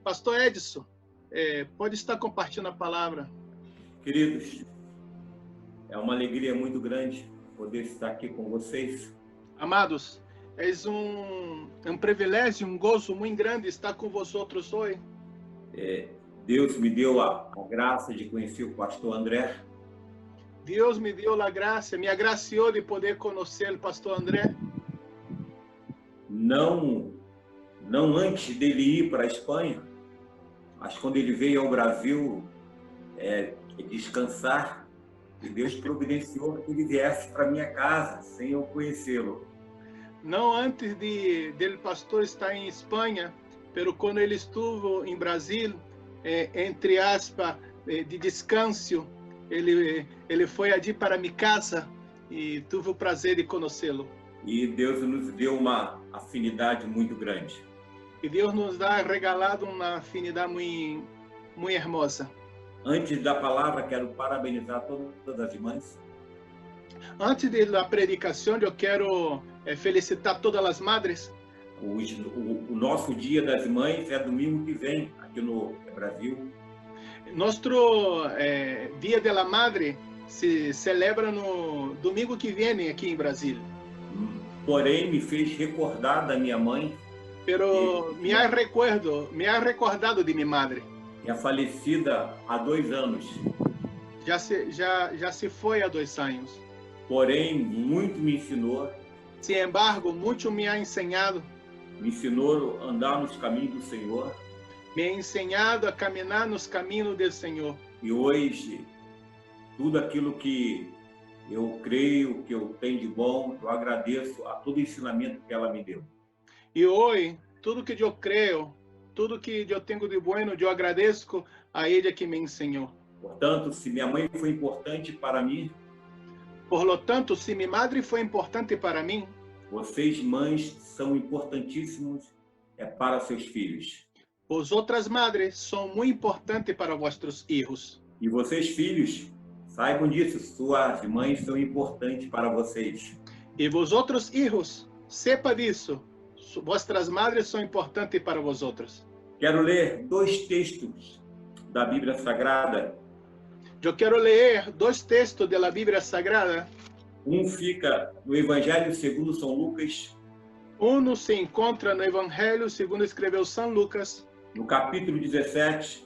Pastor Edson, pode estar compartilhando a palavra. Queridos, é uma alegria muito grande poder estar aqui com vocês. Amados, é um privilégio, um gozo muito grande estar com vosotros hoje. Deus me deu a graça de conhecer o pastor André. Deus me deu a graça, me agraciou de poder conhecer o pastor André. Não antes dele ir para a Espanha, mas quando ele veio ao Brasil descansar, e Deus providenciou que ele viesse para minha casa sem eu conhecê-lo. Não antes dele pastor estar em Espanha, pero quando ele esteve em Brasil, entre aspas, de descanso, ele foi ali para minha casa e tive o prazer de conhecê-lo. E Deus nos deu uma afinidade muito grande. E Deus nos dá regalado uma afinidade muito, muito hermosa. Antes da palavra, quero parabenizar todas as mães. Antes da predicação, eu quero felicitar todas as madres. O nosso Dia das Mães é domingo que vem, aqui no Brasil. Nosso Dia da Madre se celebra no domingo que vem aqui em Brasília. Porém, me fez recordar da minha mãe. Pero me ha recordado de minha madre. É falecida há 2 anos. Já se foi há 2 anos. Porém, muito me ensinou. Sin embargo, muito me ha ensinado. Me ensinou a andar nos caminhos do Senhor. Me ha ensinado a caminhar nos caminhos do Senhor. E hoje, tudo aquilo que eu creio, que eu tenho de bom, eu agradeço a todo o ensinamento que ela me deu. E hoje, tudo que eu creio, tudo que eu tenho de bueno, eu agradeço a ela que me ensinou. Portanto, se minha mãe foi importante para mim, por lo tanto, se minha madre foi importante para mim, vocês mães são importantíssimos para seus filhos. Vosotras madres são muito importantes para vossos filhos. E vocês filhos, saibam disso, suas mães são importantes para vocês. E vosotros filhos, sepa disso. Vossas madres são importantes para vosotros. Quero ler 2 textos da Bíblia Sagrada. Eu quero ler 2 textos da Bíblia Sagrada. Um fica no Evangelho segundo São Lucas. Um se encontra no Evangelho segundo escreveu São Lucas. No capítulo 17.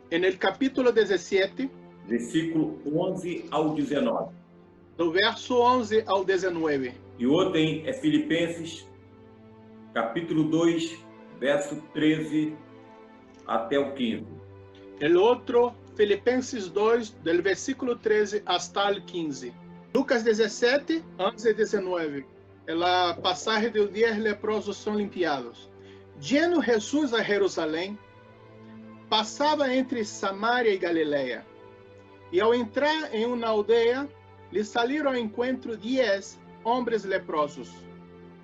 No capítulo 17. Versículo 11 ao 19. Do verso 11 ao 19. E outro é Filipenses, capítulo 2, verso 13 até o 15. O outro, Filipenses 2, do versículo 13 até o 15. Lucas 17, 11 e 19. É a passagem dos 10 leprosos são limpiados. Yendo Jesus a Jerusalém, passava entre Samaria e Galileia. E ao entrar em uma aldeia, lhe saíram ao encontro 10 homens leprosos,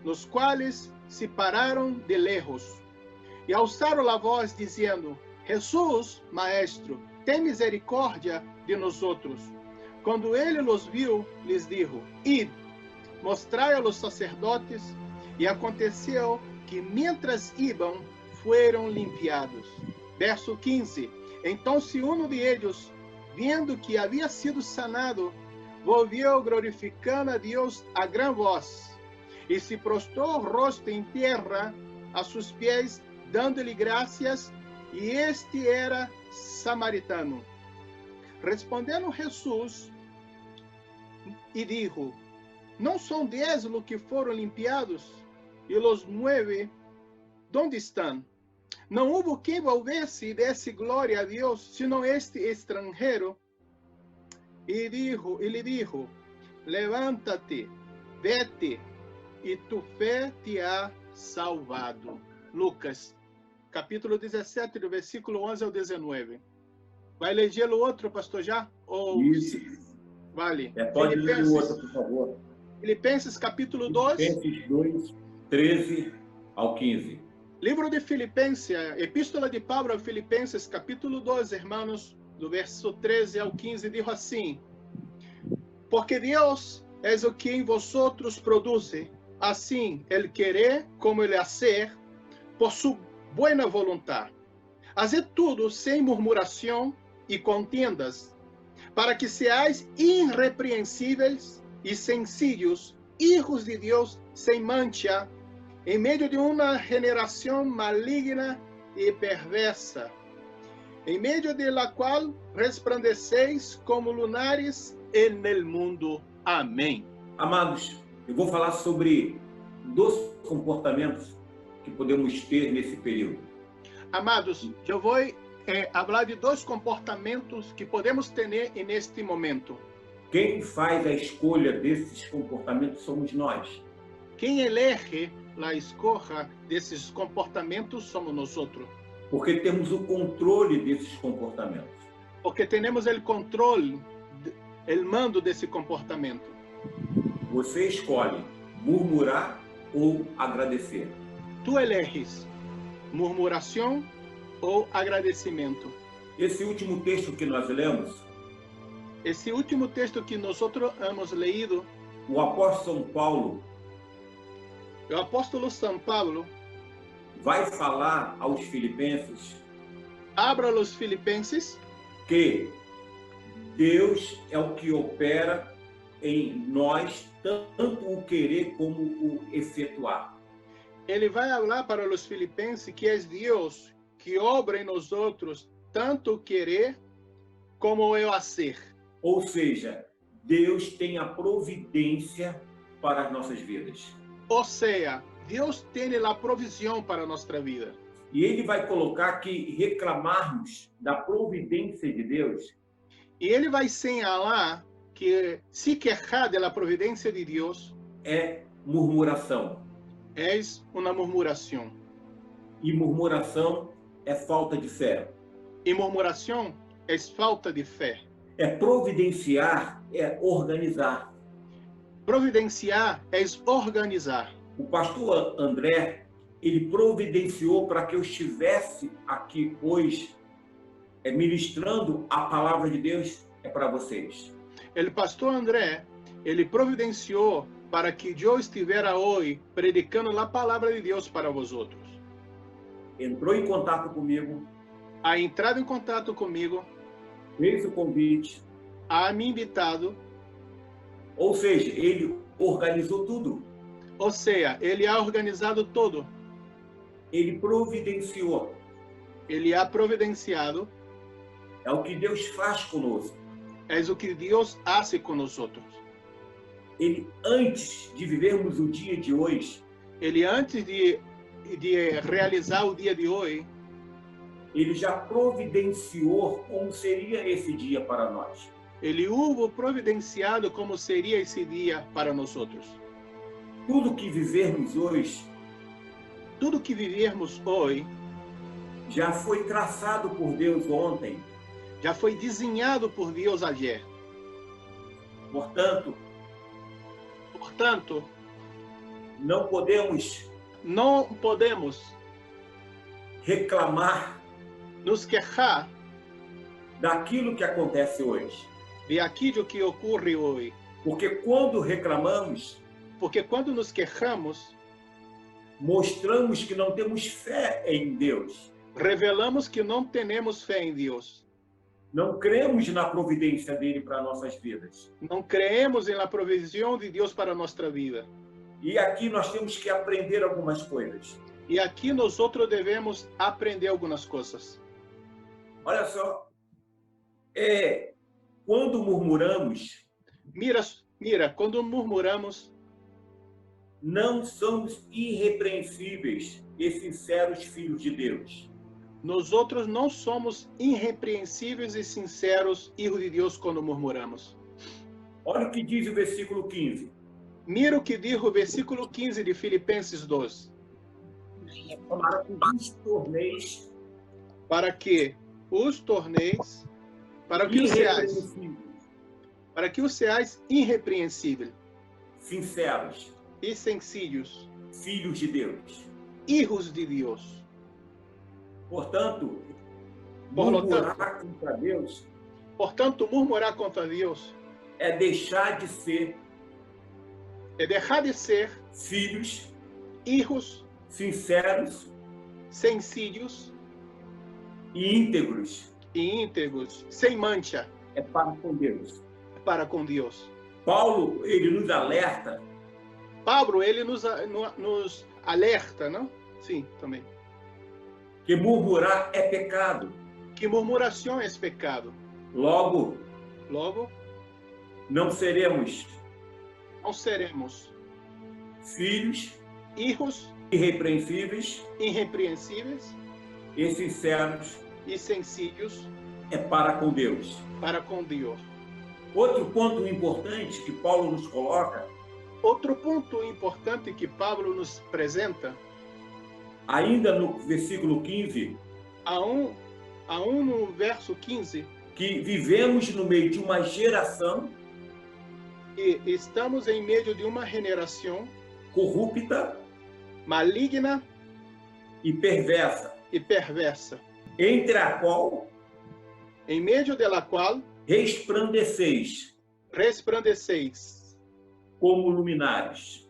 nos quais se pararam de lejos, e alçaram a voz, dizendo: Jesus, Maestro, tem misericórdia de nós outros. Quando ele os viu, lhes dijo: Id, mostrai aos sacerdotes. E aconteceu que, mientras iam, foram limpiados. Verso 15. Então, se um de eles, vendo que havia sido sanado, volviu glorificando a Deus a gran voz, e se prostrou o rosto em terra a seus pés, dando-lhe graças, e este era samaritano. Respondendo Jesus, e dijo: Não são 10 os que foram limpiados? E os 9, onde estão? Não houve quem volvesse e desse glória a Deus, senão este estrangeiro. E lhe dijo: Levanta-te, vete, e tu fé te ha salvado. Lucas, capítulo 17, do versículo 11 ao 19. Vai ler o outro, pastor, já? Ou Isso. Vale. Pode ler o outro, por favor. Filipenses, capítulo 2. Filipenses 2, 13 ao 15. Livro de Filipenses, Epístola de Paulo a Filipenses, capítulo 2, irmãos, do verso 13 ao 15, diz assim: Porque Deus é o que em vosotros produz, assim, el querer como el hacer, por su buena voluntad. Haced tudo sem murmuração e contendas, para que seais irrepreensíveis e sencillos, hijos de Deus sem mancha, em meio de uma geração maligna e perversa, em meio de la qual resplandeceis como lunares en el mundo. Amém. Amados, eu vou falar sobre 2 comportamentos que podemos ter nesse período. Amados, eu vou falar de 2 comportamentos que podemos ter neste momento. Quem faz a escolha desses comportamentos somos nós. Quem elege a escolha desses comportamentos somos nós. Porque temos o controle desses comportamentos. Porque temos o controle, o mando desse comportamento. Você escolhe murmurar ou agradecer. Tu eleges murmuração ou agradecimento. Esse último texto que nós lemos, esse último texto que nós hemos leído, o apóstolo São Paulo, o apóstolo São Paulo vai falar aos filipenses, abra aos filipenses, que Deus é o que opera em nós, tanto o querer como o efetuar. Ele vai falar para os filipenses que é Deus que obra em nós outros, tanto o querer como o fazer. Ou seja, Deus tem a providência para as nossas vidas. Ou seja, Deus tem a provisão para a nossa vida. E ele vai colocar que reclamarmos da providência de Deus. E ele vai señalar que se queixar da providência de Deus é murmuração. É uma murmuração. E murmuração é falta de fé. E murmuração é falta de fé. É providenciar, é organizar. Providenciar é organizar. O pastor André, ele providenciou para que eu estivesse aqui hoje, ministrando a palavra de Deus para vocês. O pastor André, ele providenciou para que eu estivesse hoje predicando a palavra de Deus para vosotros. Entrou em contato comigo. Ha entrado em contato comigo. Fez o convite. Ha me invitado. Ou seja, ele organizou tudo. Ou seja, ele ha organizado tudo. Ele providenciou. Ele ha providenciado. É o que Deus faz conosco. É o que Deus hace com nós. Ele, antes de vivermos o dia de hoje, ele antes de realizar o dia de hoje, ele já providenciou como seria esse dia para nós. Ele houve providenciado como seria esse dia para nós. Tudo que vivermos hoje, já foi traçado por Deus ontem. Já foi desenhado por Deus ayer. Portanto, não podemos reclamar, nos queixar daquilo que acontece hoje. De aquilo que ocorre hoje. Porque quando reclamamos, nos queixamos, mostramos que não temos fé em Deus. Revelamos que não temos fé em Deus. Não cremos na providência dele para nossas vidas. Não creemos na provisão de Deus para nossa vida. E aqui nós temos que aprender algumas coisas. E aqui nós outros devemos aprender algumas coisas. Olha só, quando murmuramos, quando murmuramos, não somos irrepreensíveis e sinceros filhos de Deus. Nós outros não somos irrepreensíveis e sinceros filhos de Deus quando murmuramos. Olha o que diz o versículo 15. Mira o que diz o versículo 15 de Filipenses 2. Para que os seais irrepreensíveis, sinceros e sencillos, filhos de Deus, hijos de Deus. Portanto, murmurar contra Deus, murmurar contra Deus é deixar de ser filhos, hijos, sinceros, sencillos, e íntegros e íntegros, sem mancha, é para com Deus. para com Deus. Paulo, ele nos alerta Pablo, ele nos alerta, não? Sim, também. que murmurar é pecado. Que murmuração é pecado. Logo, Não seremos filhos hijos irrepreensíveis irrepreensíveis e sinceros e sencillos é para com Deus. para com Deus. Outro ponto importante que Paulo nos coloca, Outro ponto importante que Pablo nos apresenta, ainda no versículo 15, no verso 15, que vivemos no meio de uma geração e estamos em meio de uma geração corrupta maligna e perversa, entre a qual, em meio dela qual, resplandeceis como luminares.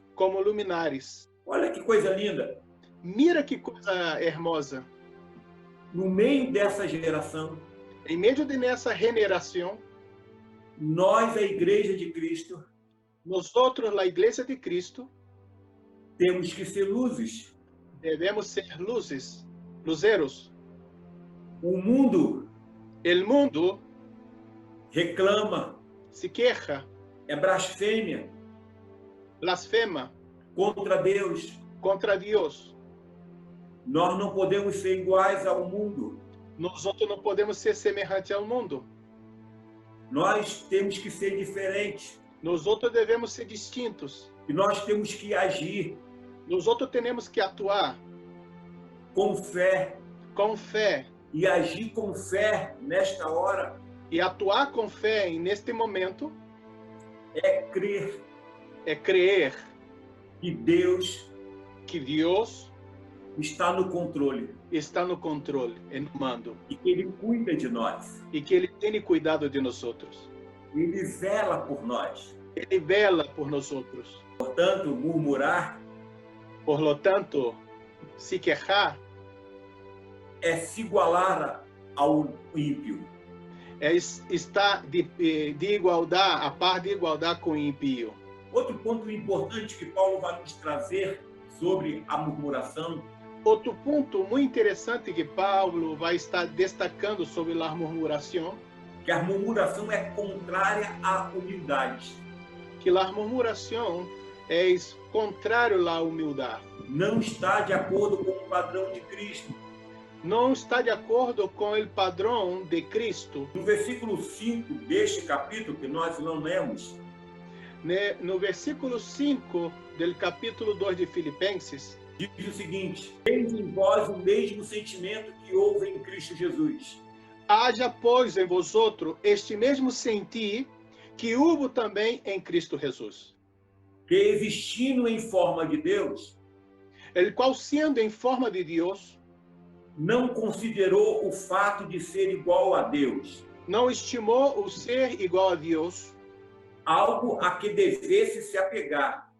Olha que coisa linda. Mira que coisa hermosa. No meio dessa geração, em meio de nessa geração, nós, a Igreja de Cristo, nosotros, a Igreja de Cristo, temos que ser luzes. Devemos ser luzeiros. O mundo reclama, se queixa, blasfema contra Deus. Nós não podemos ser iguais ao mundo. Nós não podemos ser semelhantes ao mundo. Nós temos que ser diferentes. Nós devemos ser distintos. E nós temos que agir. Nós temos que atuar com fé. E agir com fé nesta hora. E atuar com fé neste momento é crer. Que Deus está no controle. No mando. E que Ele cuida de nós. E que Ele tem cuidado de nós. Ele vela por nós. Ele vela por nós. Portanto, murmurar, por lo tanto, se queixar, é se igualar ao ímpio. É estar de igualdade, a par de igualdade com o ímpio. Outro ponto importante que Paulo vai nos trazer sobre a murmuração. Outro ponto muito interessante que Paulo vai estar destacando sobre a murmuração. Que a murmuração é contrária à humildade. Que a murmuração é contrário à humildade. Não está de acordo com o padrão de Cristo. Não está de acordo com o padrão de Cristo. No versículo 5 deste capítulo que nós não lemos, no versículo 5 do capítulo 2 de Filipenses, diz o seguinte: tende em vós o mesmo sentimento que houve em Cristo Jesus. Haja, pois, em vosotros este mesmo sentir que houve também em Cristo Jesus. Que existindo em forma de Deus, el qual sendo em forma de Deus, não considerou o fato de ser igual a Deus. Não estimou o ser igual a Deus algo a que devesse se apegar,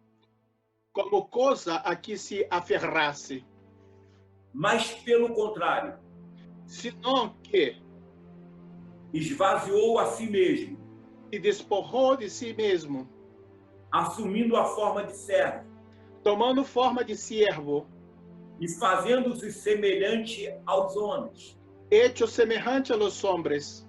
como coisa a que se aferrasse. Mas, pelo contrário, senão que esvaziou a si mesmo, se despojou de si mesmo, assumindo a forma de servo, tomando forma de siervo, e fazendo-se semelhante aos homens. Hecho semejante a los hombres.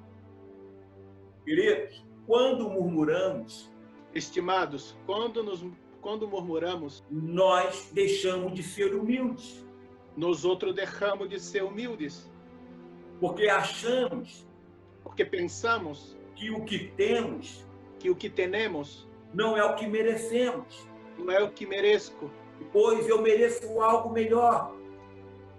Queridos, quando murmuramos, estimados, quando murmuramos, nós deixamos de ser humildes. Nós outros deixamos de ser humildes. Porque achamos, porque pensamos que o que temos, não é o que merecemos. Não é o que mereço. Pois eu mereço algo melhor.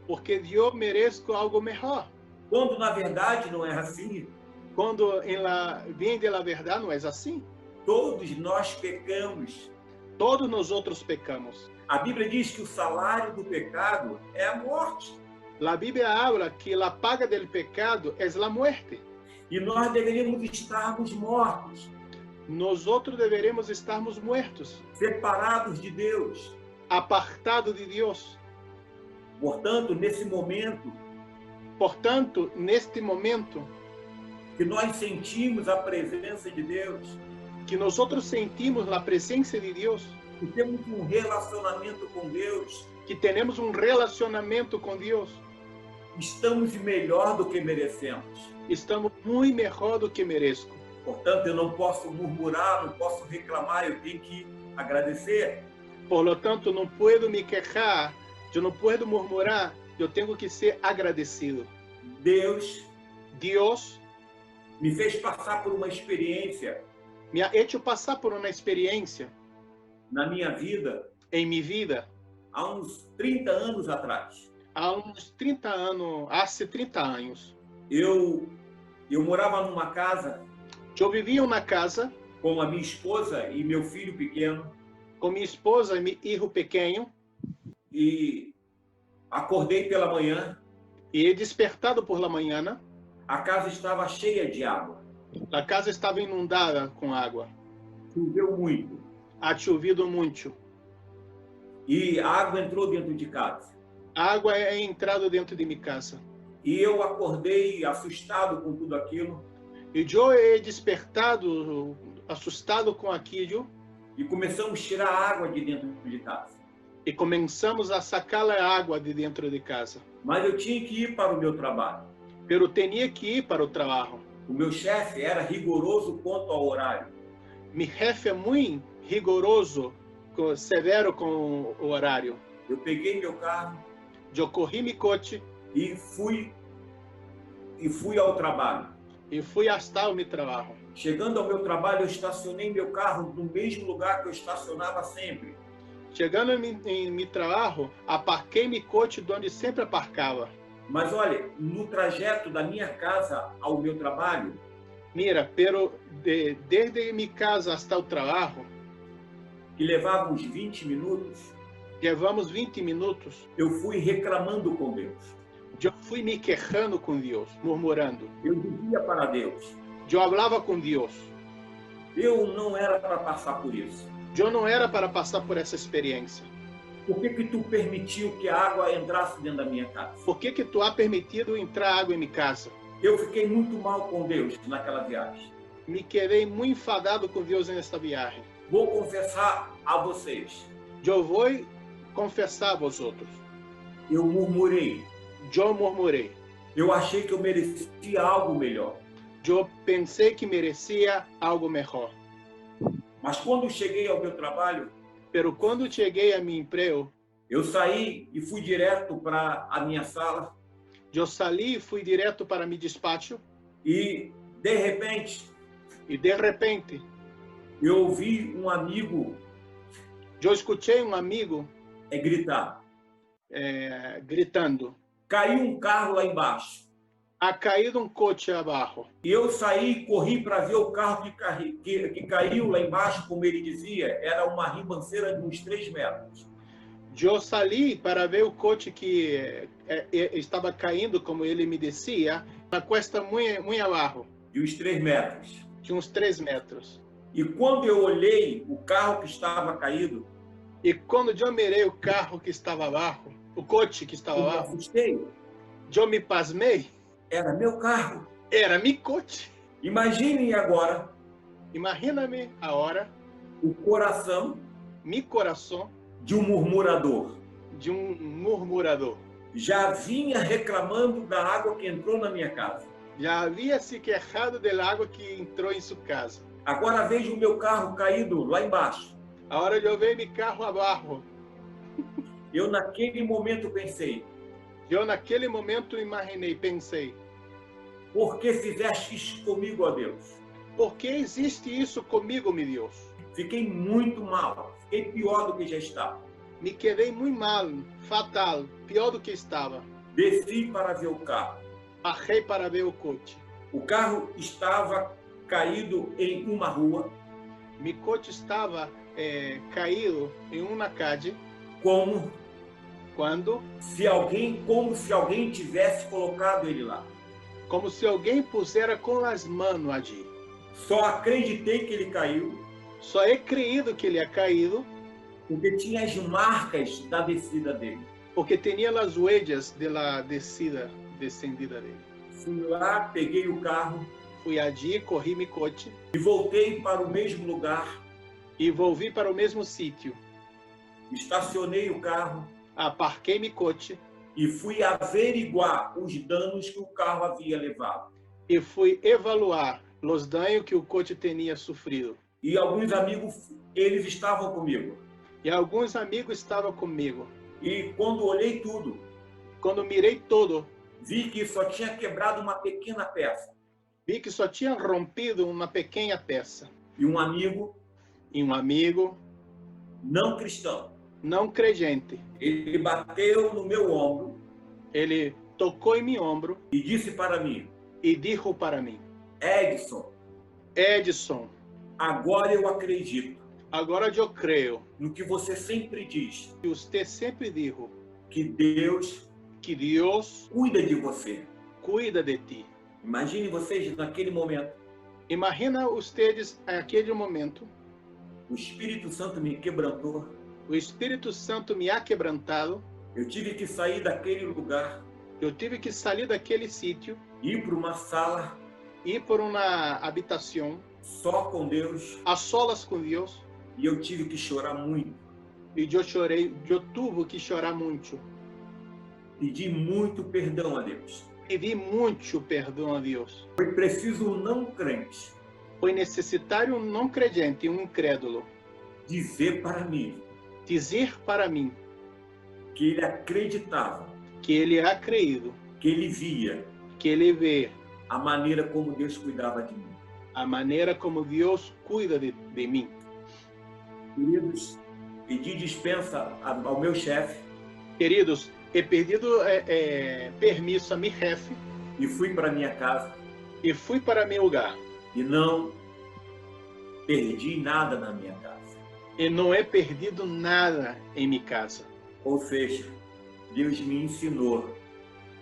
Porque eu mereço algo melhor. Quando na verdade não é assim. Quando vem da verdade não é assim. Todos nós pecamos. Todos nós outros pecamos. A Bíblia diz que o salário do pecado é a morte. A Bíblia habla que a paga do pecado é a morte. E nós deveríamos estarmos mortos. Nós outros deveríamos estarmos mortos. Separados de Deus. Apartado de Deus. Portanto, nesse momento, Portanto, neste momento que nós sentimos a presença de Deus, que nosotros sentimos a presença de Deus, que temos um relacionamento com Deus, que temos um relacionamento com Deus, estamos melhor do que merecemos. estamos muito melhor do que mereço. Portanto, eu não posso murmurar, não posso reclamar, eu tenho que agradecer. Por lo tanto, não puedo me queixar, eu não puedo murmurar, eu tenho que ser agradecido. Deus me fez passar por uma experiência me ha hecho passar por uma experiência na minha vida, em minha vida, há uns 30 anos atrás. há uns 30 anos, há 30 anos. Eu morava numa casa. Eu vivia em uma casa com a minha esposa e meu filho pequeno. Com minha esposa e meu filho pequeno. E acordei pela manhã. E despertado por la manhã. A casa estava cheia de água. A casa estava inundada com água. Choveu muito. Ha chovido muito. E a água entrou dentro de casa. A água é entrado dentro de minha casa. E eu acordei assustado com tudo aquilo. E eu he despertado, assustado com aquilo. E começamos a tirar a água de dentro de casa. E começamos a sacar a água de dentro de casa. Mas eu tinha que ir para o meu trabalho. Pero tinha que ir para o trabalho. O meu chefe era rigoroso quanto ao horário. Meu chefe é muito rigoroso, severo com o horário. Eu peguei meu carro. Eu corri meu coche. E fui ao trabalho. E fui hasta o meu trabalho. Chegando ao meu trabalho, eu estacionei meu carro no mesmo lugar que eu estacionava sempre. Chegando em meu trabalho, aparquei meu coche onde sempre aparcava. Mas olha, no trajeto da minha casa ao meu trabalho, mira, desde minha casa até o trabalho, que levava uns 20 minutos, levamos 20 minutos, eu fui reclamando com Deus. Eu fui me queixando com Deus, murmurando. Eu dizia para Deus. Eu falava com Deus. Eu não era para passar por isso. Eu não era para passar por essa experiência. Por que tu permitiu que a água entrasse dentro da minha casa? Por que tu há permitido entrar água em minha casa? Eu fiquei muito mal com Deus naquela viagem. Me quedei muito enfadado com Deus nesta viagem. Vou confessar a vocês. Eu vou confessar a vosotros. Eu murmurei. Eu murmurei. Eu achei que eu merecia algo melhor. Eu pensei que merecia algo melhor. Mas quando cheguei ao meu trabalho, quando cheguei a meu emprego, eu saí e fui direto para a minha sala. Eu saí e fui direto para meu despacho. E de repente, eu ouvi um amigo. Eu escutei um amigo gritar. Gritando. Caiu um carro lá embaixo. Ha caído um coche abaixo. E eu saí e corri para ver o carro que caiu lá embaixo, como ele dizia, era uma ribanceira de uns 3 metros. Eu saí para ver o coche que estava caindo, como ele me dizia, na cuesta muito abaixo. De uns 3 metros. De uns 3 metros. E quando eu olhei o carro que estava caído, e quando eu mirei o carro que estava abaixo, o coche que estava abaixo, assustei. Eu me pasmei. Era meu carro. Era meu coche. Imaginem agora. Imagina-me a hora. O coração. Meu coração. De um murmurador. De um murmurador. Já vinha reclamando da água que entrou na minha casa. Já havia se queixado da água que entrou em sua casa. Agora vejo o meu carro caído lá embaixo. A hora de eu ver meu carro abaixo. Eu naquele momento pensei. Eu naquele momento pensei. Por que fizeste isso comigo, ó Deus? Por que existe isso comigo, meu Deus? Fiquei muito mal. Fiquei pior do que já estava. Me quedei muito mal, fatal, pior do que estava. Desci para ver o carro. Barrei para ver o coche. O carro estava caído em uma rua. Meu coche estava caído em uma calle. Como se alguém tivesse colocado ele lá. Como se alguém pusera com as mãos ali. Só acreditei que ele caiu. Só he creído que ele ha caído. Porque tinha as marcas da descida dele. Porque tinha as huellas da descida descendida dele. Fui lá, peguei o carro Fui allí, corri meu coche e voltei para o mesmo lugar, e volvi para o mesmo sítio. estacionei o carro Aparquei meu coche e fui averiguar os danos que o carro havia levado. e fui evaluar os danos que o coche tinha sofrido. E alguns amigos, eles estavam comigo. E alguns amigos estavam comigo. E quando olhei tudo, Quando mirei todo, vi que só tinha quebrado uma pequena peça. vi que só tinha rompido uma pequena peça. E um amigo E um amigo não cristão, não crente, ele bateu no meu ombro ele tocou em meu ombro e disse para mim: e disse para mim: Edson, Edson, agora eu acredito agora eu creio no que você sempre diz, que você sempre disse que Deus que Deus cuida de você. cuida de ti. Imagine vocês naquele momento, Imagina vocês naquele momento, o Espírito Santo me quebrantou. o Espírito Santo me ha quebrantado, Eu tive que sair daquele lugar, eu tive que sair daquele sítio, ir para uma sala ir por uma habitação só com Deus, a solas com Deus, e eu tive que chorar muito, e eu chorei, eu tive que chorar muito. pedir muito perdão a Deus. Pedi muito perdão a Deus. Foi preciso um não crente Foi necessário um não crente, um incrédulo, dizer para mim dizer para mim que ele acreditava, que ele ha creído, que ele via que ele vê a maneira como Deus cuidava de mim. a maneira como Deus cuida de mim. Queridos, pedi dispensa ao meu chefe Queridos, he perdido permisso a meu chefe e fui para minha casa e fui para meu lugar. e não perdi nada na minha casa. E não he perdido nada em minha casa. Ou seja, Deus me ensinou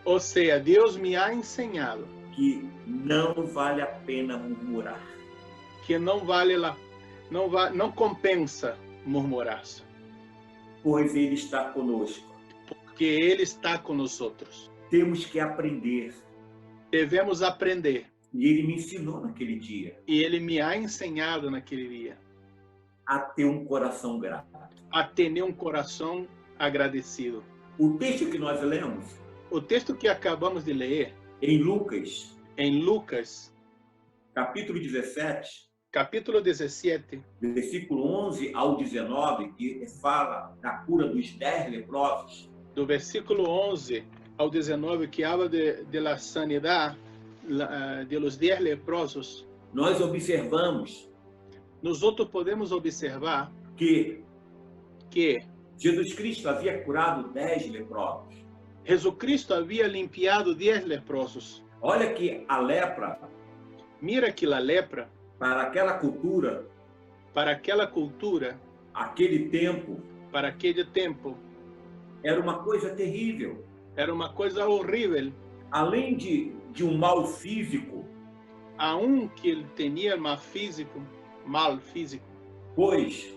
Ou seja, Deus me ha ensinado que não vale a pena murmurar. que não vale lá, não compensa murmurar-se, Pois Ele está conosco. porque Ele está com nós outros. Temos que aprender. Devemos aprender. E Ele me ensinou naquele dia E Ele me ha ensinado naquele dia a ter um coração grato. a ter um coração agradecido. O texto que nós lemos O texto que acabamos de ler em Lucas, em Lucas, capítulo 17, capítulo 17, versículo 11 ao 19, que fala da cura dos 10 leprosos, do versículo 11 ao 19, que habla de la sanidad de los 10 leprosos, nós observamos nós outros podemos observar que que Jesus Cristo havia curado 10 leprosos. Jesucristo havia limpiado 10 leprosos. Olha que a lepra, Mira que a lepra, para aquela cultura, para aquela cultura, aquele tempo, para aquele tempo, era uma coisa terrível. era uma coisa horrível. Além de um mal físico, Que ele tinha mal físico, pois,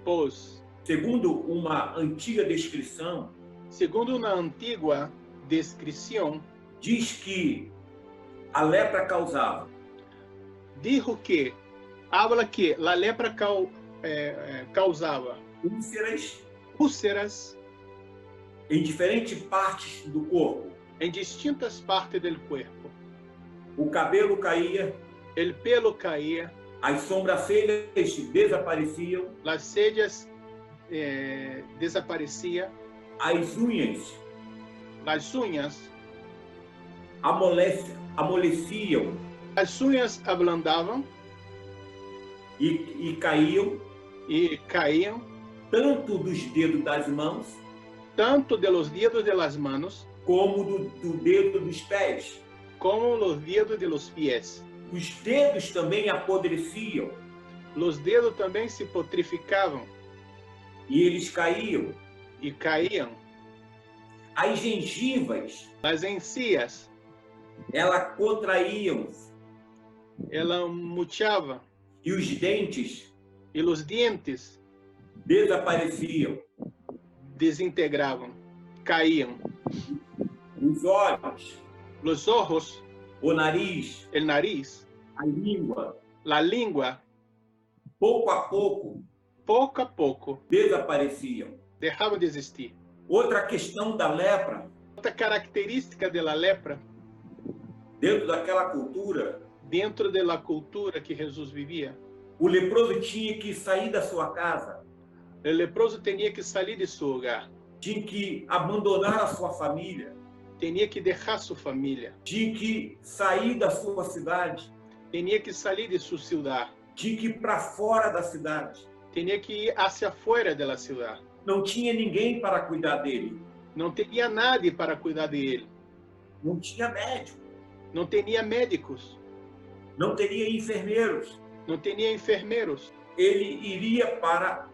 pois, segundo uma antiga descrição, segundo uma antiga descrição, diz que a lepra causava dijo que, habla que a lepra causava úlceras em diferentes partes do corpo. em distintas partes do corpo. O cabelo caía, O pelo caía, as sobrancelhas desapareciam, as cejas desapareciam, as unhas as unhas amoleciam as unhas ablandavam e caíam, tanto dos dedos das mãos tanto de los dedos de las manos como do dedo dos pés. como los dedos de los pies. Os dedos também apodreciam Los dedos também se putrificavam e eles caíam. e caíam. As gengivas, As encias, elas contraíam-se ela murchava e os dentes e os dentes desapareciam. desintegravam, caíam. Os olhos los ojos, o nariz, el nariz, a língua, la lengua, pouco poco a poco, desapareciam. dejaban de existir. Outra questão da lepra, Outra característica da lepra, dentro daquela cultura, dentro da cultura que Jesus vivia, o leproso tinha que sair da sua casa, o leproso tinha que sair de seu lugar, tinha que abandonar a sua família, tinha que deixar sua família, tinha que sair da sua cidade, tinha que sair de sua cidade, tinha que ir para fora da cidade. tinha que ir hacia fora da cidade. Não tinha ninguém para cuidar dele, Não tinha nadie para cuidar dele, não tinha médico, não tinha médicos, não teria enfermeiros. não tinha enfermeiros. Ele iria para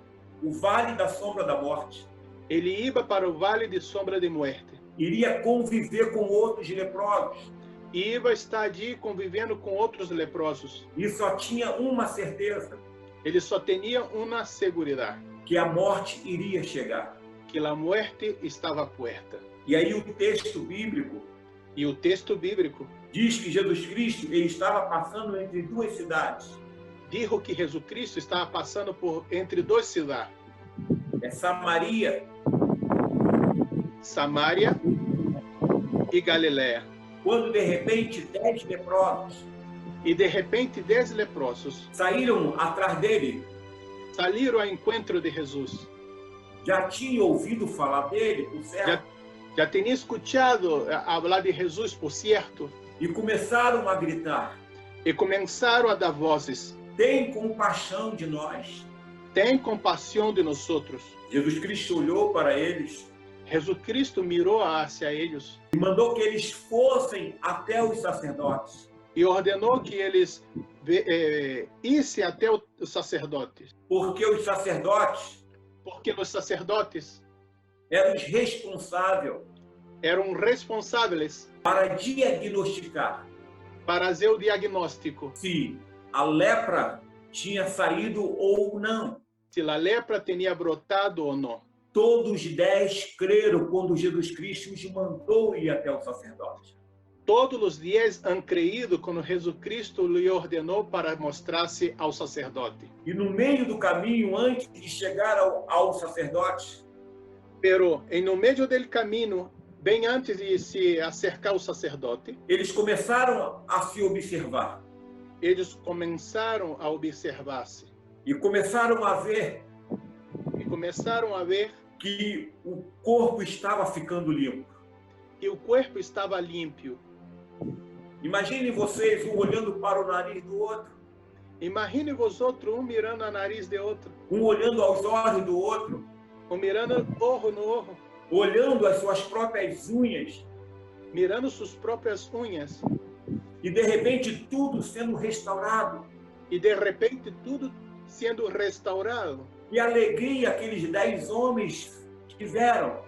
o vale da sombra da morte, Ele ia para o vale de sombra de morte. iria conviver com outros leprosos E ia estar ali convivendo com outros leprosos. e só tinha uma certeza, Ele só tinha uma segurança, que a morte iria chegar. que a morte estava à porta. E aí o texto bíblico E o texto bíblico diz que Jesus Cristo ele estava passando entre duas cidades. dijo que Jesus Cristo estava passando por entre duas cidades, É Samaria Samaria e Galiléia. quando de repente 10 leprosos E de repente 10 leprosos saíram atrás dele, saíram ao encontro de Jesus. já tinham ouvido falar dele, por certo, Já tinha escutado falar de Jesus, por certo, e começaram a gritar: e começaram a dar vozes: tem compaixão de nós. tem compaixão de nós outros. Jesus Cristo olhou para eles Jesus Cristo mirou hacia eles e mandou que eles fossem até os sacerdotes, e ordenou que eles issem até os sacerdotes, porque os sacerdotes porque os sacerdotes eram os responsáveis eram responsáveis para diagnosticar para fazer o diagnóstico se a lepra tinha saído ou não. se a lepra tinha brotado ou não. Todos os 10 creram quando Jesus Cristo os mandou ir até o sacerdote. Todos os 10 han creído quando Jesus Cristo lhe ordenou para mostrar-se ao sacerdote. E no meio do caminho, antes de chegar ao sacerdote, Pero no meio do caminho, bem antes de se acercar ao sacerdote, eles começaram a se observar eles começaram a observar-se e começaram a ver e começaram a ver que o corpo estava ficando limpo. que o corpo estava limpo. Imaginem vocês um olhando para o nariz do outro, Imagine vosotros mirando a nariz de outro, um olhando aos olhos do outro, mirando olho no olho, olhando as suas próprias unhas mirando suas próprias unhas, e de repente tudo sendo restaurado. e de repente tudo sendo restaurado. Que alegria aqueles 10 homens tiveram.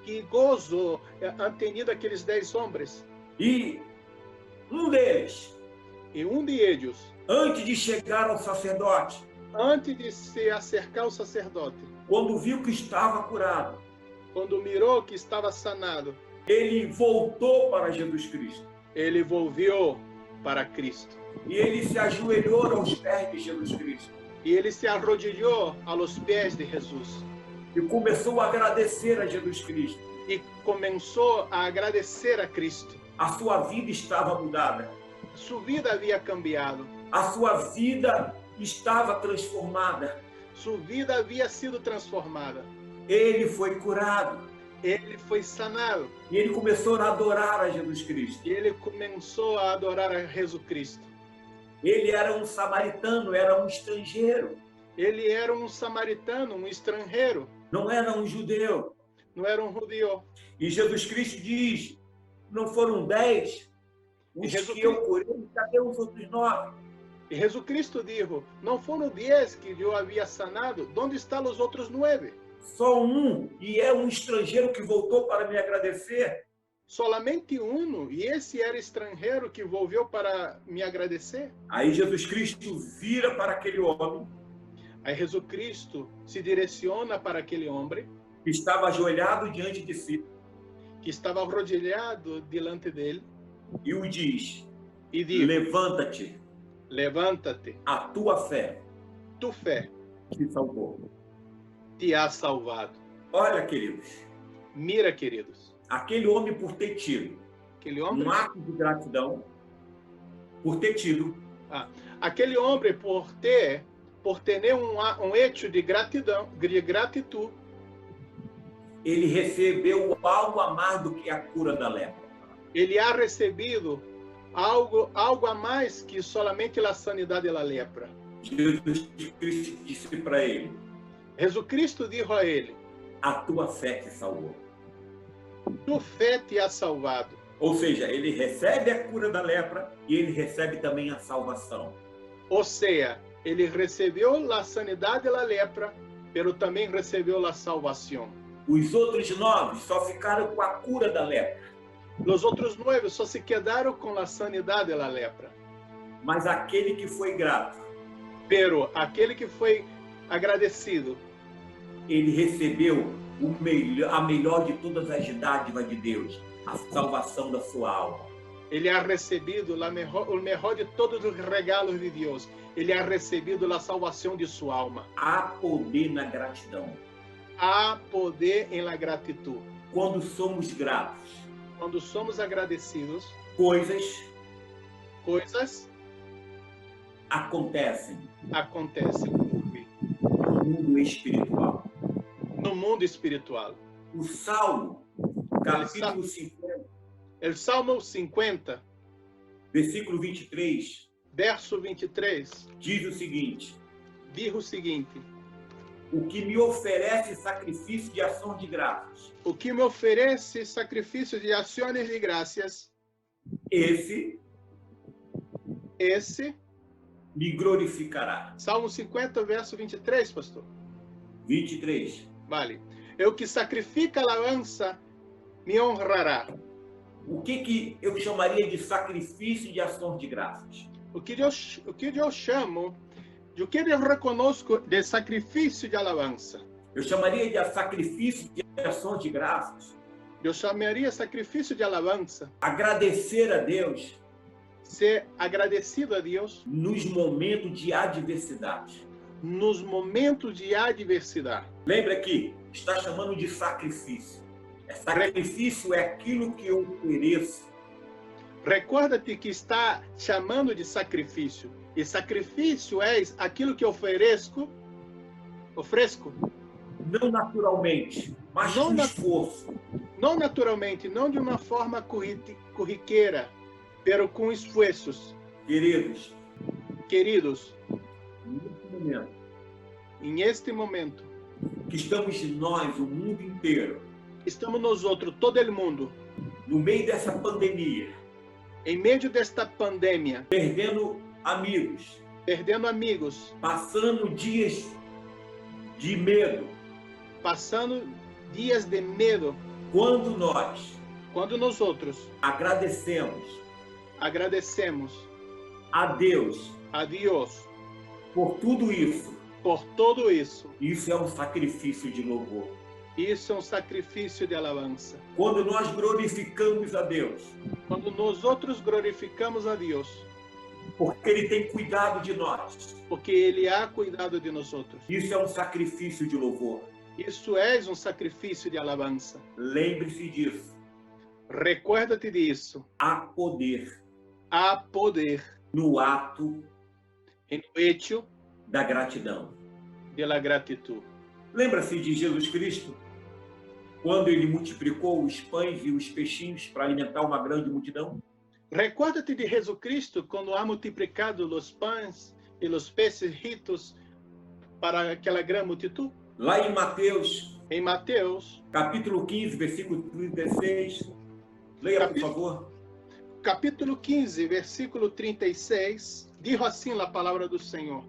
Que gozo han tenido aqueles 10 homens. E um deles, E de eles, antes de chegar ao sacerdote, antes de se acercar ao sacerdote, quando viu que estava curado, quando mirou que estava sanado, ele voltou para Jesus Cristo. ele volviu para Cristo. E ele se ajoelhou aos pés de Jesus Cristo. E ele se arrodilhou aos pés de Jesus. E começou a agradecer a Jesus Cristo. E começou a agradecer a Cristo. A sua vida estava mudada. Sua vida havia cambiado. A sua vida estava transformada. Sua vida havia sido transformada. Ele foi curado. Ele foi sanado. E ele começou a adorar a Jesus Cristo. E ele começou a adorar a Jesus Cristo. Ele era um samaritano, era um estrangeiro. Ele era um samaritano, um estrangeiro. Não era um judeu. Não era um judeu. E Jesus Cristo diz, não foram 10 os que eu curei, cadê os outros 9? E Jesus Cristo disse, não foram 10 que eu havia sanado, onde estão os outros 9? Só um, e é um estrangeiro que voltou para me agradecer. Solamente um, e esse era estrangeiro que volveu para me agradecer? Aí Jesus Cristo vira para aquele homem. Aí Jesus Cristo se direciona para aquele homem Que estava ajoelhado diante de si. que estava arrodilhado diante dele. e o diz: e digo: levanta-te, levanta-te, a tua fé tua fé te salvou. te ha salvado. Olha, queridos, Mira, queridos, aquele homem, por ter tido aquele homem, um ato de gratidão, por ter tido aquele homem por ter um hecho de gratidão, de gratitude, ele recebeu algo a mais do que a cura da lepra. ele ha recebido algo a mais que solamente a sanidade da lepra. Jesus Cristo disse para ele: Jesus Cristo disse a ele: a tua fé te salvou. tua fé te ha salvado. Ou seja, ele recebe a cura da lepra e ele recebe também a salvação. Ou seja, ele recebeu a sanidade da lepra, pero também recebeu a salvação. Os outros 9 só ficaram com a cura da lepra. Os outros 9 só se quedaram com a sanidade da lepra. Mas aquele que foi grato, Pero aquele que foi agradecido, ele recebeu a melhor de todas as dádivas de Deus, a salvação da sua alma. ele ha recebido o melhor de todos os regalos de Deus. Ele ha recebido a salvação de sua alma. Há poder na gratidão. Há poder em la gratitud. Quando somos gratos, Quando somos agradecidos, coisas acontecem acontecem no mundo espiritual. no mundo espiritual. O Salmo, capítulo 50, O Salmo 50, versículo 23, verso 23, diz o seguinte: diz o seguinte: o que me oferece sacrifício de ação de graças, o que me oferece sacrifício de ações de graças, esse me glorificará. Salmo 50, verso 23, pastor. 23. Vale. O que sacrifica alabança me honrará. O que eu chamaria de sacrifício de ação de graças? O que eu chamo, o que eu reconozco de sacrifício de alabança. Eu chamaria de sacrifício de ação de graças. Eu chamaria sacrifício de alabança. Agradecer a Deus. Ser agradecido a Deus nos momentos de adversidade. Nos momentos de adversidade. Lembra que está chamando de sacrifício. Sacrifício é aquilo que eu ofereço. Recorda-te que está chamando de sacrifício. E sacrifício é aquilo que ofereço. Não naturalmente, mas com esforço. Não naturalmente, não de uma forma corriqueira, pero com esforços. Queridos, neste momento, que estamos nós, o mundo inteiro, estamos nós outros, todo o mundo, no meio dessa pandemia, em meio desta pandemia, perdendo amigos, passando dias de medo, passando dias de medo, quando nós outros agradecemos a Deus por tudo isso. Isso é um sacrifício de louvor. Isso é um sacrifício de alabança. Quando nós glorificamos a Deus. Quando nós outros glorificamos a Deus. Porque Ele tem cuidado de nós. Porque Ele há cuidado de nós outros. Isso é um sacrifício de louvor. Isso é um sacrifício de alabança. Lembre-se disso. Recuerda-te disso. Há poder. Há poder. No ato. No hecho. Da gratidão. De la gratitud. Lembra-se de Jesus Cristo? Quando Ele multiplicou os pães e os peixinhos para alimentar uma grande multidão? Recuerda-te de Jesus Cristo quando ha multiplicado os pães e os peces ritos para aquela grande multidão? Lá em Mateus. Em Mateus. Capítulo 15, versículo 36. Leia, por favor. Capítulo 15, versículo 36. Diz assim a palavra do Senhor.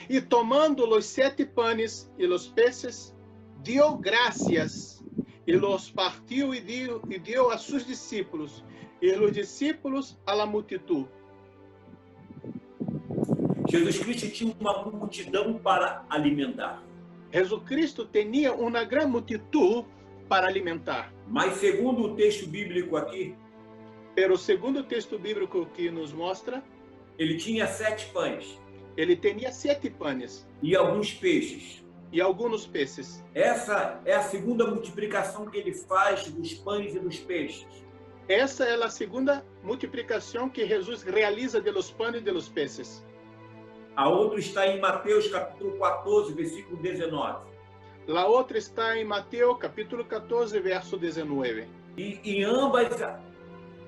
E tomando os 7 panes e os peces, deu graças, e los partiu e deu a seus discípulos, e os discípulos a la multitud. Jesus Cristo tinha uma multidão para alimentar. Jesus Cristo tinha uma grande multitud para alimentar. Mas segundo o texto bíblico aqui, Pero o segundo texto bíblico que nos mostra, ele tinha 7 pães ele tinha 7 panes e alguns peixes. e alguns peces. Essa é a segunda multiplicação que ele faz dos pães e dos peixes. Essa é a segunda multiplicação que Jesus realiza de los panes e de los peces. A outra está em Mateus capítulo 14, versículo 19. A outra está em Mateus capítulo 14, verso 19. E em ambas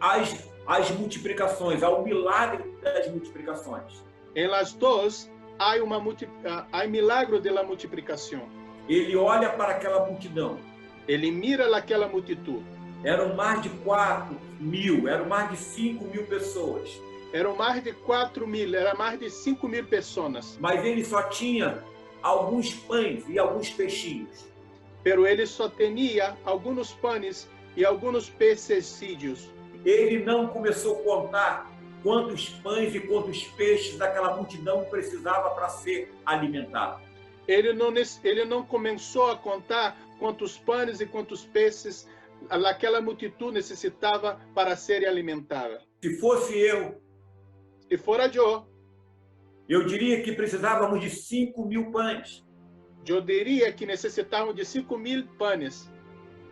as multiplicações, há o milagre das multiplicações. Em las dos há milagro de la multiplicação. Ele olha para aquela multidão. Ele mira aquela multitud. Eram mais de 4.000, eram mais de 5.000 pessoas. Eram mais de 4.000, era mais de 5.000 pessoas. Mas ele só tinha alguns pães e alguns peixinhos. Pero ele só tinha alguns panes e alguns pececídeos. Ele não começou a contar quantos pães e quantos peixes daquela multidão precisava para ser alimentado. Ele não começou a contar quantos panes e quantos peixes aquela multitud necessitava para ser alimentada. Se fosse eu, se fora eu diria que precisávamos de 5.000 pães. Eu diria que necessitávamos de 5.000 panes.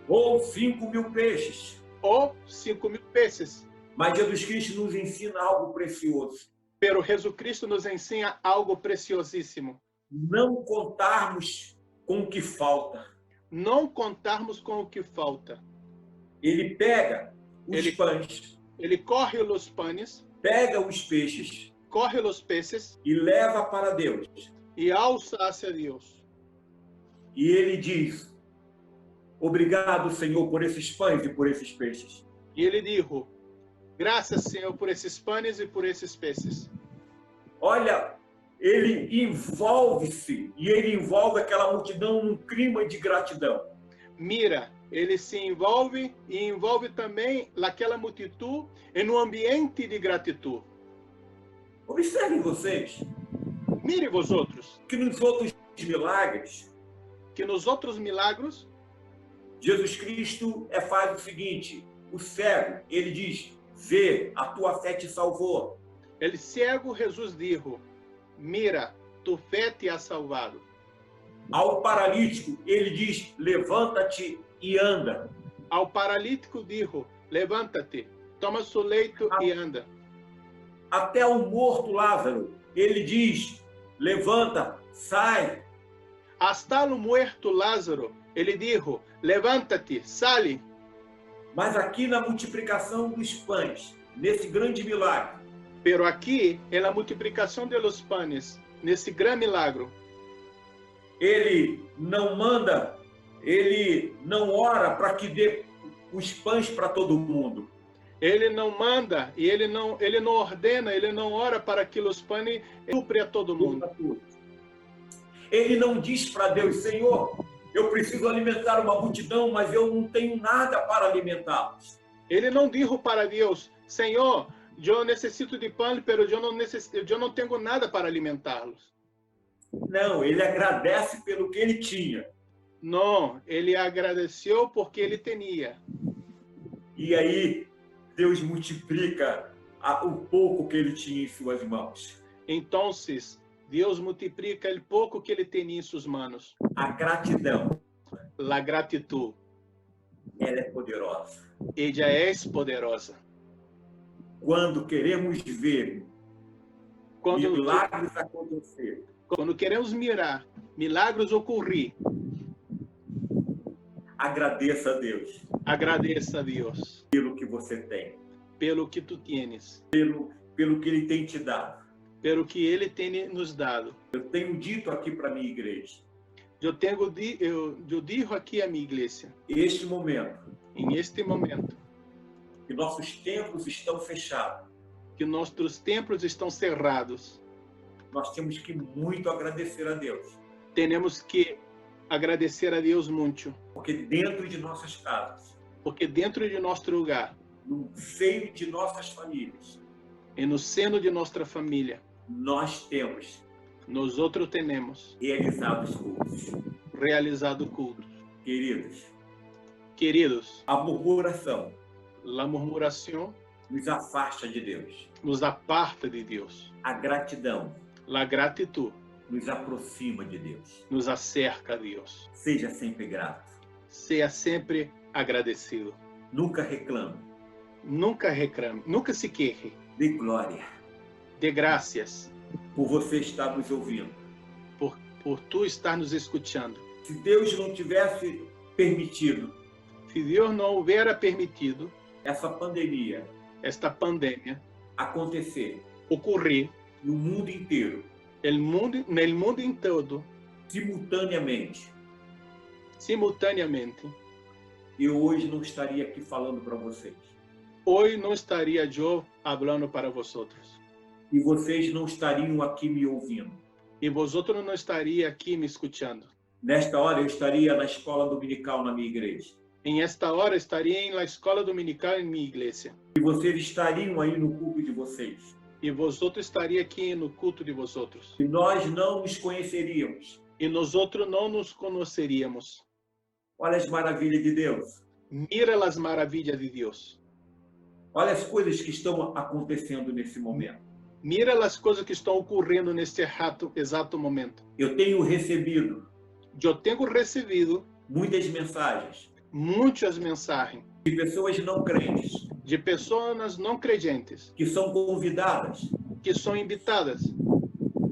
Ou 5.000 peixes. Ou 5.000 peces. Mas Jesus Cristo nos ensina algo precioso. Pero Jesus Cristo nos ensina algo preciosíssimo. Não contarmos com o que falta. Não contarmos com o que falta. Ele pega os pães. Ele corre os panes. Pega os peixes. Corre os peces. E leva para Deus. E alça hacia Deus. E ele diz: obrigado, Senhor, por esses pães e por esses peixes. E ele dijo: graças, Senhor, por esses panes e por esses peces. Olha, ele envolve-se e ele envolve aquela multidão num clima de gratidão. Mira, ele se envolve e envolve também aquela multitud em um ambiente de gratidão. Observem vocês. Mire vosotros. Que nos outros milagres, Jesus Cristo faz o seguinte: o cego, ele diz: vê, a tua fé te salvou. El ciego Jesus dijo: mira, tu fé te ha salvado. Ao paralítico, ele diz: levanta-te e anda. Ao paralítico dijo: levanta-te, toma seu leito e anda. Até o morto Lázaro, ele diz: levanta, sai. Hasta o muerto Lázaro, ele dijo: levanta-te, sale. Mas aqui na multiplicação dos pães, nesse grande milagre. Pero aqui, na multiplicação de los panes, nesse grande milagre, ele não manda, ele não ora para que dê os pães para todo mundo. Ele não manda e ele não ordena, ele não ora para que os panes supre a todo mundo. Ele não diz para Deus: Senhor, eu preciso alimentar uma multidão, mas eu não tenho nada para alimentá-los. Ele não disse para Deus: Senhor, eu necessito de pão, mas eu não tenho nada para alimentá-los. Não, ele agradece pelo que ele tinha. Não, ele agradeceu porque ele tinha. E aí Deus multiplica o pouco que ele tinha em suas mãos. Então, Deus multiplica o pouco que ele tinha em suas mãos. A gratidão. A gratidão. Ela é poderosa. Ela é poderosa. Quando queremos ver milagres acontecer. Quando queremos mirar milagres ocorrer. Agradeça a Deus. Agradeça a Deus. Pelo que você tem. Pelo que tu tienes. Pelo que Ele tem te dado. Pelo que Ele tem nos dado. Eu tenho dito aqui para a minha igreja. Eu digo aqui à minha igreja. Este momento. Em este momento. Que nossos templos estão fechados. Que nossos templos estão cerrados. Nós temos que muito agradecer a Deus. Temos que agradecer a Deus muito. Porque dentro de nossas casas. Porque dentro de nosso lugar. No seio de nossas famílias. E no seno de nossa família. Nós temos. Nós outros temos. Realizado cultos. Queridos. A murmuração. nos afasta de Deus. nos aparta de Deus. A gratidão La gratitud nos aproxima de Deus. nos acerca a Deus. Seja sempre grato. Seja sempre agradecido. Nunca reclame. Nunca reclame, nunca se queje. Dê glória Dê graças por você estar nos ouvindo. por tu estar nos escutando. Se Deus não tivesse permitido Se Deus não houvera permitido essa pandemia esta pandemia acontecer ocorrer no mundo inteiro, no mundo em todo, simultaneamente, eu hoje não estaria aqui falando para vocês. hoje não estaria eu falando para vosotros. E vocês não estariam aqui me ouvindo. E vosotros não estaria aqui me escutando. Nesta hora eu estaria na escola dominical na minha igreja. Em esta hora estaria na escola dominical em minha igreja. E vocês estariam aí no culto de vocês. E vosotros estaria aqui no culto de vosotros. E nós não nos conheceríamos. E nós outros não nos conheceríamos. Olha as maravilhas de Deus. Mira as maravilhas de Deus. Olha as coisas que estão acontecendo nesse momento. Mira as coisas que estão ocorrendo neste exato momento. Eu tenho recebido Eu tenho recebido muitas mensagens muitas mensagens de pessoas não crentes de pessoas não crentes que são convidadas que são invitadas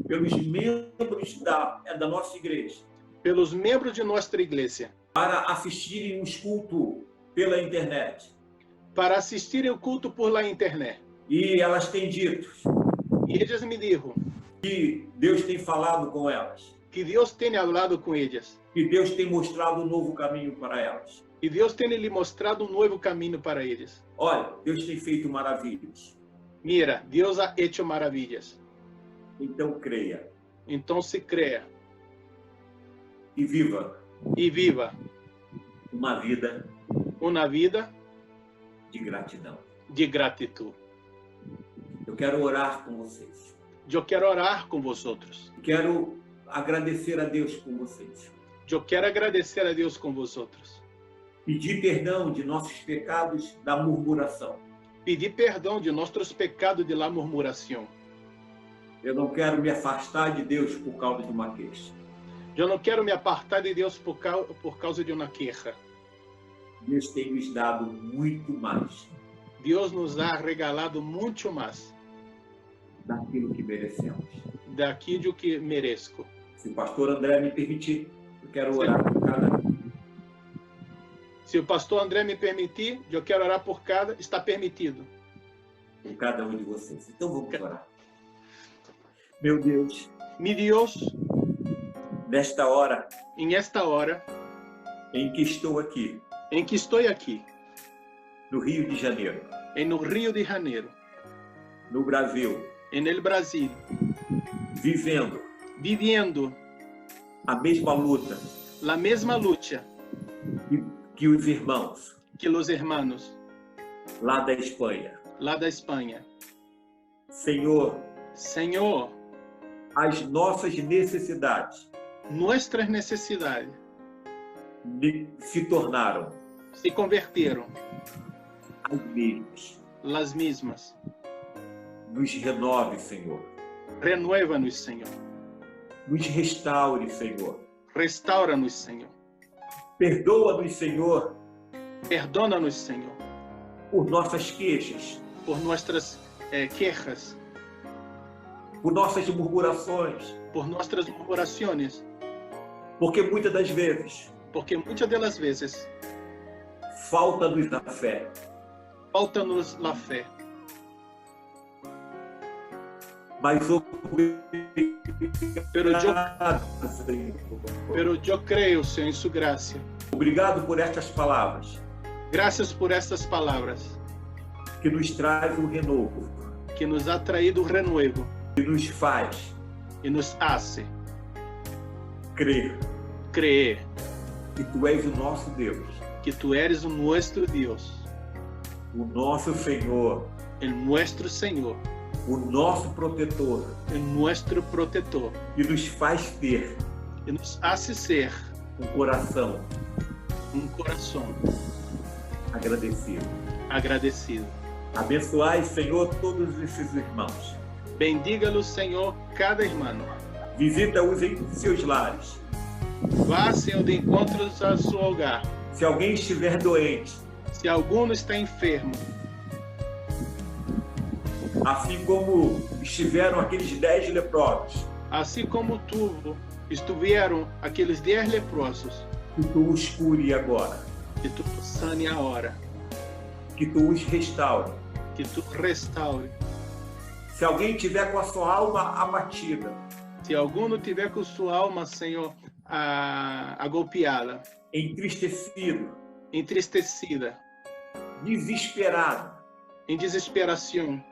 pelos membros da nossa igreja pelos membros de nossa igreja para assistirem os cultos pela internet. para assistirem o culto por la internet. E elas têm dito E eles me disseram que Deus tem falado com elas, que Deus tem falado com eles. que Deus tem mostrado um novo caminho para elas. E Deus tem lhe mostrado um novo caminho para eles. Olha, Deus tem feito maravilhas. Mira, Deus ha hecho maravilhas. Então creia Então se creia e viva e viva uma vida uma vida de gratidão. de gratitud. Eu quero orar com vocês. Eu quero orar com vosotros. Quero agradecer a Deus com vocês. Eu quero agradecer a Deus com vosotros. Pedir perdão de nossos pecados da murmuração. Pedir perdão de nossos pecados de la murmuração. Eu não quero me afastar de Deus por causa de uma queixa. Eu não quero me apartar de Deus por causa de uma queja. Deus tem nos dado muito mais Deus nos ha regalado muito mais daquilo que merecemos. daquilo que mereço. Se o pastor André me permitir, eu quero orar por cada Se o pastor André me permitir, eu quero orar por cada, está permitido. por cada um de vocês. Então vamos orar. Meu Deus, Mi Deus, nesta hora em esta hora em que estou aqui, em que estou aqui, no Rio de Janeiro, no Rio de Janeiro, no Brasil, no Brasil, vivendo a mesma luta a mesma luta que os irmãos que os hermanos lá da Espanha. lá da Espanha. Senhor, Senhor, as nossas necessidades nossas necessidades se tornaram se converteram as mesmas. las mismas. Nos renove, Senhor. Renueva-nos, Senhor. Nos restaure, Senhor. Restaura-nos, Senhor. Perdoa-nos, Senhor, Perdona-nos, Senhor, por nossas queixas, por nossas quejas, por nossas murmurações, por nossas murmurações, porque muitas das vezes porque muitas das vezes falta-nos a fé. falta-nos a fé. Mas Pero Senhor. eu creio, Senhor, em sua graça. Obrigado por estas palavras Graças por estas palavras que nos traz um renovo, que nos ha traído o renovo que nos faz e nos hace crer creer que Tu és o nosso Deus, que tu eres o nosso Deus, o nosso Senhor, o nosso Senhor, o nosso protetor, o nosso protetor, e nos faz ter e nos hace ser um coração um coração agradecido. agradecido. Abençoai, Senhor, todos esses irmãos. Bendiga-los, Senhor, cada irmão. Visita-os em seus lares. Vá, Senhor, de encontros ao seu lugar. Se alguém estiver doente, Se algum está enfermo, assim como estiveram aqueles 10 leprosos, assim como estiveram aqueles 10 leprosos, que tu os cure agora, que tu sane a hora, que tu os restaure. que tu restaure. Se alguém tiver com a sua alma abatida, Se algum não tiver com sua alma, Senhor, agolpeada, entristecido, entristecida, desesperado, em desesperação,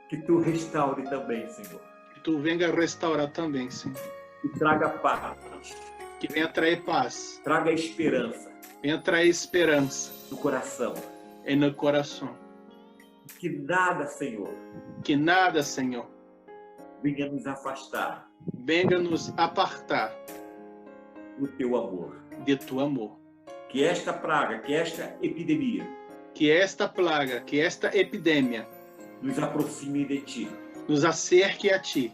que tu restaure também, Senhor. que tu venha restaurar também, Senhor. E traga paz, Que venha trazer paz, traga esperança venha trazer esperança no coração. no coração. Que nada, Senhor, Que nada, Senhor, venha nos afastar venha nos apartar do teu amor. de tu amor. Que esta praga, que esta epidemia Que esta plaga, que esta epidemia nos aproxime de ti nos acerque a ti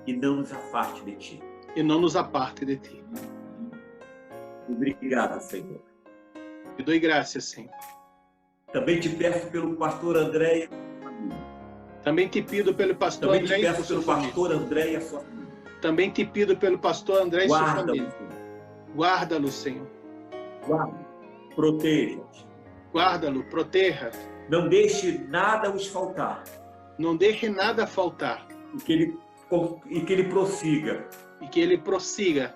e não nos afaste de ti. e não nos aparte de ti. Obrigado, Senhor. Te dou graças, Senhor. Também te peço pelo pastor André e a sua família. Também te pido pelo pastor Também te André e peço sua pelo família. pastor André e a sua família. Também te pido pelo pastor André e sua Guarda-o, família. Senhor. Guarda-lo, Senhor. Guarda, proteja-os. Guarda-lo, proteja. Não deixe nada os faltar. Não deixe nada faltar. E que ele prossiga E que ele prossiga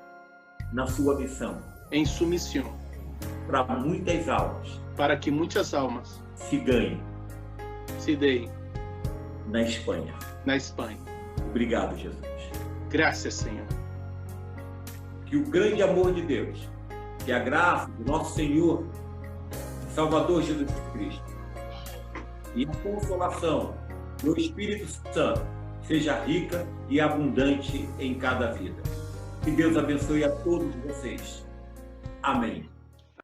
na sua missão em sua missão, para muitas almas para que muitas almas se ganhem se deem na Espanha. na Espanha. Obrigado, Jesus. Graças, Senhor. Que o grande amor de Deus, que a graça do nosso Senhor, Salvador Jesus Cristo, e a consolação do Espírito Santo seja rica e abundante em cada vida. Que Deus abençoe a todos vocês. Amém.